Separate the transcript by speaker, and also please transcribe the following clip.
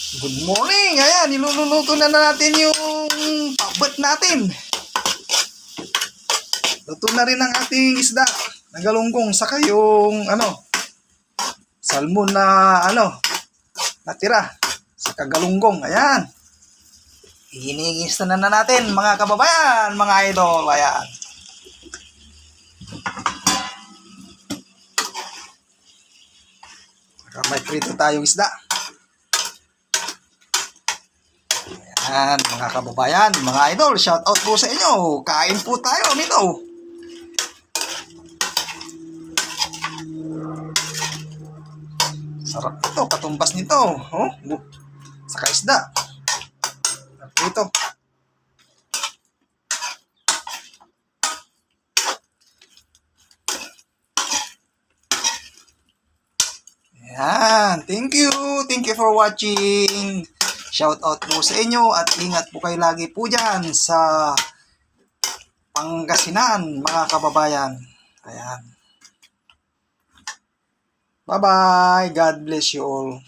Speaker 1: Good morning! Ayan, niluluto na natin yung pabat natin. Luto na rin ang ating isda na galunggong, saka yung salmon na natira sa kagalunggong. Ayan. Hinigis na natin mga kababayan, mga idol. Ayan. Saka may prito tayong isda. Ayan, mga kababayan, mga idol, shout out po sa inyo. Kain po tayo nito. Sarap ito, katumbas nito. Oh, saka isda. Ito. Ayan, thank you. Thank you for watching. Shout out po sa inyo at ingat po kayo lagi po dyan sa Pangasinan, mga kababayan. Ayan. Bye-bye. God bless you all.